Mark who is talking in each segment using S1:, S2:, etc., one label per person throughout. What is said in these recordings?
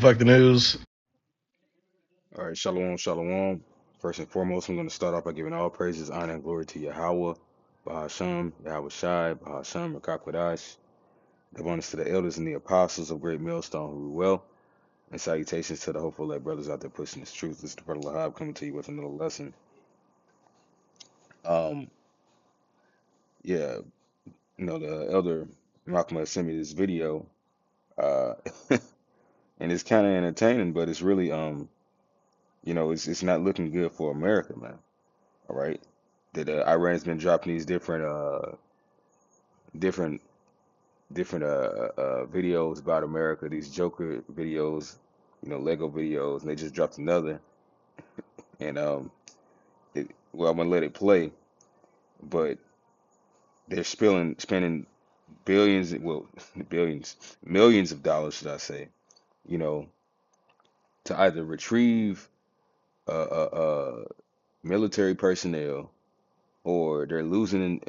S1: Fuck the news.
S2: All right, shalom, shalom. First and foremost, I'm going to start off by giving all praises, honor, and glory to Yahweh, Bahasham, Yahweh Shai, Bahasham, Rakakwadash. Give honors to the elders and the apostles of Great Millstone who rule well, and salutations to the hopeful elect brothers out there pushing this truth. This is the brother Lahab coming to you with another lesson. Um, yeah, the elder Malcolm had sent me this video, uh, and it's kind of entertaining, but it's really, it's not looking good for America, man. All right, that Iran's been dropping these different videos about America, these Joker videos, Lego videos, and they just dropped another. And well, I'm gonna let it play, but they're spending billions, well, billions, millions of dollars, should I say, you know, to either retrieve military personnel, or they're losing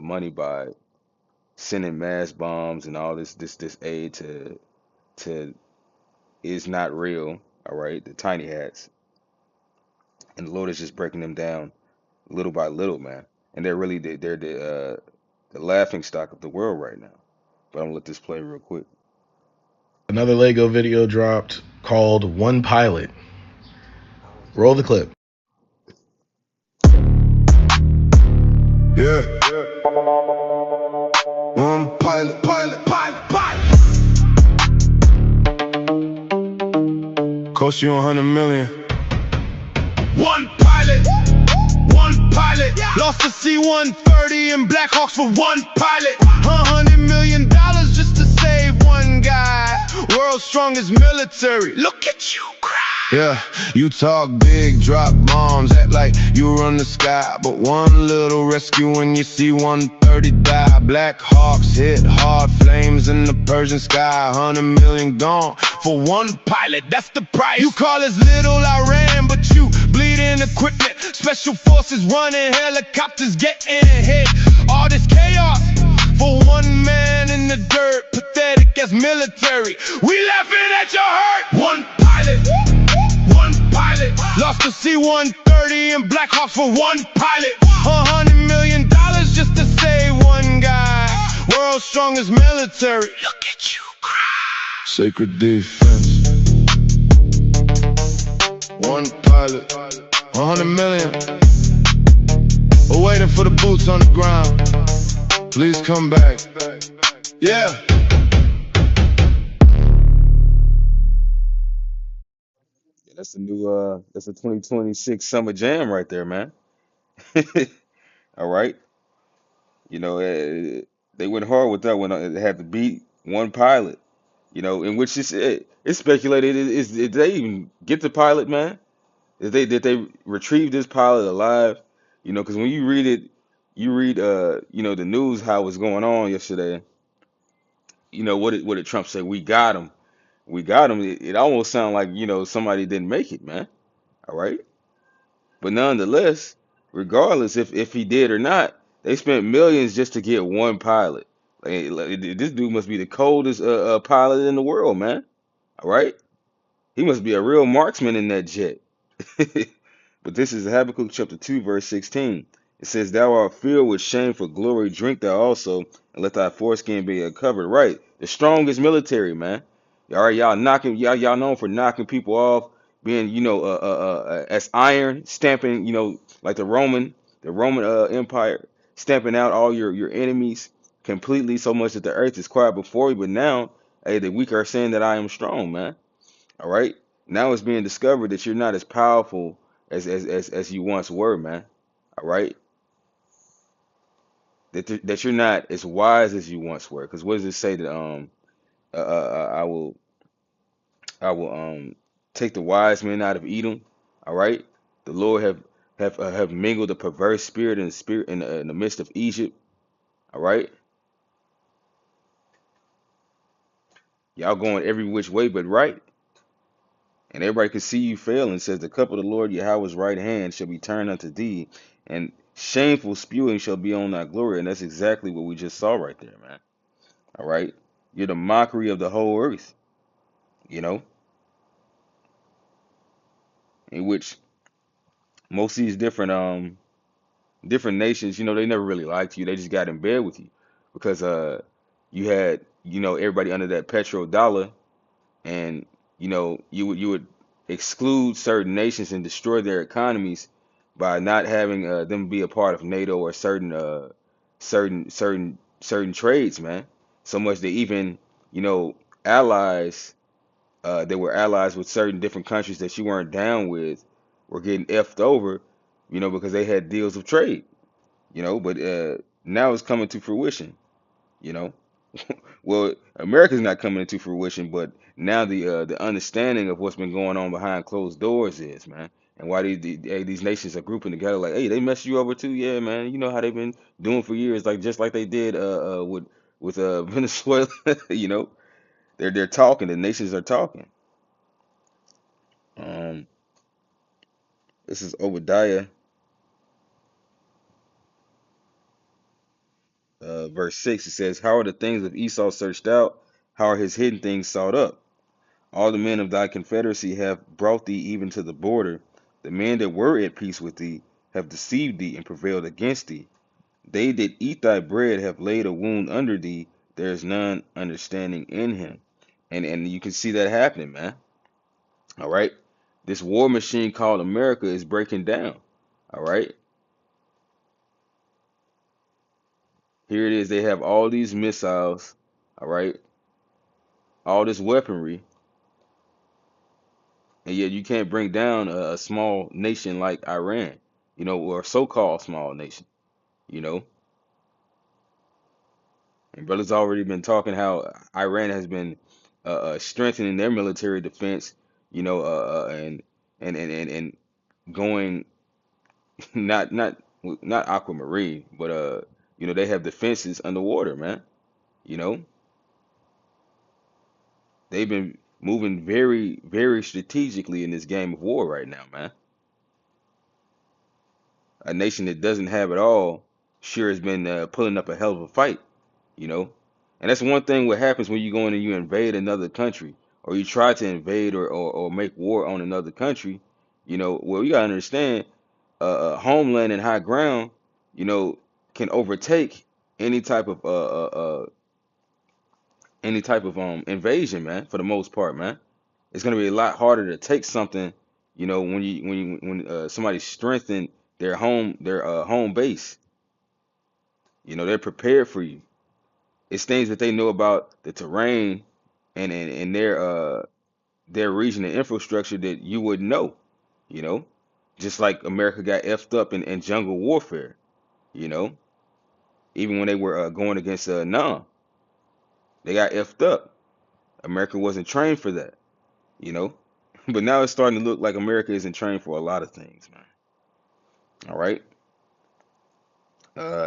S2: money by sending mass bombs and all this aid to is not real. All right, the tiny hats, and the Lord is just breaking them down little by little, man. And they're really they're the laughing stock of the world right now. But I'm gonna let this play real quick.
S1: Another Lego video dropped called One Pilot. Roll the clip.
S3: Yeah. One pilot, pilot, pilot, pilot. Cost you 100 million. One pilot, one pilot. Lost the C-130 and Black Hawks for one pilot. $100 million just to save one guy. World's strongest military. Look at you cry. Yeah, you talk big, drop bombs, act like you run the sky. But one little rescue when you see 130 die. Black Hawks hit hard, flames in the Persian sky. 100 million gone for one pilot, that's the price. You call us little Iran, but you bleeding equipment. Special forces running, helicopters getting hit. All this chaos for one man in the dirt. Pathetic as military, we laughing at your hurt. One pilot, one pilot. Lost the C-130 and Black Hawks for one pilot. $100 million just to save one guy. World's strongest military. Look at you cry. Sacred defense. One pilot, 100 million. We're waiting for the boots on the ground. Please come back. Yeah.
S2: Yeah, that's the 2026 Summer Jam right there, man. All right, they went hard with that one. They had to beat one pilot. In which it's speculated did they even get the pilot, man? Did they retrieve this pilot alive? Because when you read it, you read the news how it was going on yesterday. What did Trump say? We got him. It almost sounded like somebody didn't make it, man. All right, but nonetheless, regardless if he did or not, they spent millions just to get one pilot. This dude must be the coldest pilot in the world, man. All right, he must be a real marksman in that jet. But this is Habakkuk chapter 2, verse 16. It says, Thou art filled with shameful glory, drink thou also, and let thy foreskin be uncovered. Right. The strongest military, man. All right, y'all known for knocking people off, being, as iron, stamping, like the Roman Empire, stamping out all your enemies completely, so much that the earth is quiet before you. But now, hey, the weak are saying that I am strong, man. All right. Now it's being discovered that you're not as powerful as you once were, man. All right. That you're not as wise as you once were. Because what does it say that I will take the wise men out of Edom. All right. The Lord have mingled a perverse spirit and spirit in the midst of Egypt. All right. Y'all going every which way but right. And everybody can see you fail, and says, The cup of the Lord Yahweh's right hand shall be turned unto thee, and shameful spewing shall be on thy glory. And that's exactly what we just saw right there, man. All right. You're the mockery of the whole earth, you know. in which most of these different nations, they never really liked you. They just got in bed with you because you had, everybody under that petrodollar, and you would exclude certain nations and destroy their economies by not having them be a part of NATO or certain trades, man. So much that even, you know, allies that were allies with certain different countries that you weren't down with were getting effed over, because they had deals of trade, but now it's coming to fruition, you know. Well, America's not coming into fruition, but now the understanding of what's been going on behind closed doors is, man, and why these nations are grouping together like, hey, they messed you over too, yeah, man. You know how they've been doing for years, like just like they did with Venezuela, they're talking, the nations are talking. Um, this is Obadiah, verse 6. It says, "How are the things of Esau searched out? How are his hidden things sought up? All the men of thy confederacy have brought thee even to the border. The men that were at peace with thee have deceived thee and prevailed against thee. They that eat thy bread have laid a wound under thee. There is none understanding in him." And you can see that happening, man. All right. This war machine called America is breaking down. All right. Here it is. They have all these missiles. All right. All this weaponry. And yet you can't bring down a small nation like Iran, or so-called small nation, you know. And brothers already been talking how Iran has been strengthening their military defense, and going not aquamarine, but they have defenses underwater, man. You know, they've been moving very, very strategically in this game of war right now, man. A nation that doesn't have it all sure has been pulling up a hell of a fight, you know. And that's one thing what happens when you go in and you invade another country, or you try to invade or make war on another country. Well, you gotta understand, homeland and high ground, you know, can overtake any type of invasion, man. For the most part, man, it's gonna be a lot harder to take something, when somebody strengthened their home base. They're prepared for you. It's things that they know about the terrain and their region and infrastructure that you wouldn't know, you know. Just like America got effed up in jungle warfare, you know. Even when they were going against Nam, they got effed up. America wasn't trained for that, you know. But now it's starting to look like America isn't trained for a lot of things, man. All right.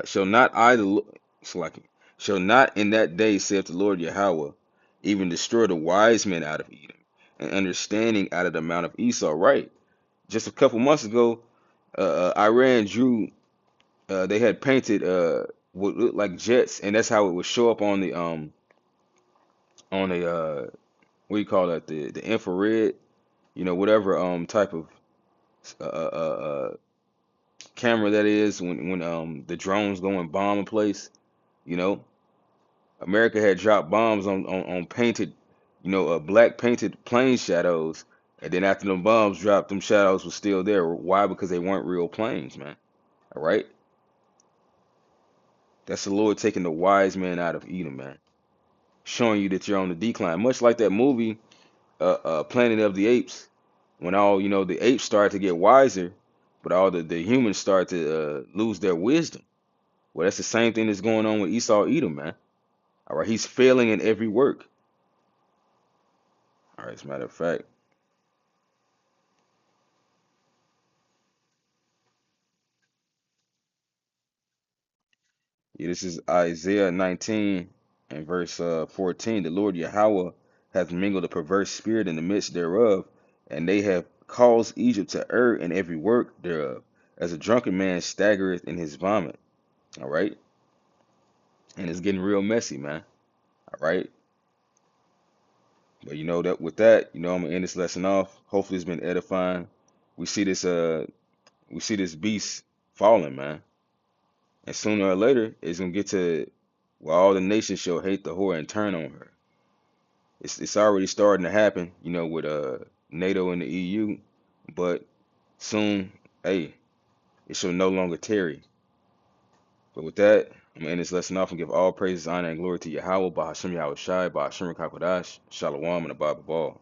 S2: Shall not I the Slaki, shall not in that day, saith the Lord Yahweh, even destroy the wise men out of Edom, and understanding out of the mount of Esau. Right. Just a couple months ago, Iran drew. They had painted what looked like jets, and that's how it would show up on the what do you call that, the infrared, whatever type of camera that is when the drones go and bomb a place. You know, America had dropped bombs on painted, black painted plane shadows, and then after them bombs dropped, them shadows were still there. Why? Because they weren't real planes, man. All right, that's the Lord taking the wise man out of Edom, man, showing you that you're on the decline. Much like that movie, Planet of the Apes, when all the apes started to get wiser, but all the humans started to lose their wisdom. Well, that's the same thing that's going on with Esau Edom, man. All right, he's failing in every work. All right, as a matter of fact, yeah, this is Isaiah 19 and verse 14. The Lord Yahweh hath mingled a perverse spirit in the midst thereof, and they have caused Egypt to err in every work thereof, as a drunken man staggereth in his vomit. All right, and it's getting real messy, man. All right, but that with that, I'm gonna end this lesson off. Hopefully, it's been edifying. we see this beast falling, man. And sooner or later, it's gonna get to where all the nations shall hate the whore and turn on her. It's already starting to happen, with NATO and the EU, but soon, hey, it shall no longer tarry. But with that, I'm gonna end this lesson off and give all praises, honor, and glory to Yahweh, Bahashim Yahweh Shai, Bahashim Rakakwadash, Shalom, and Abba Ball.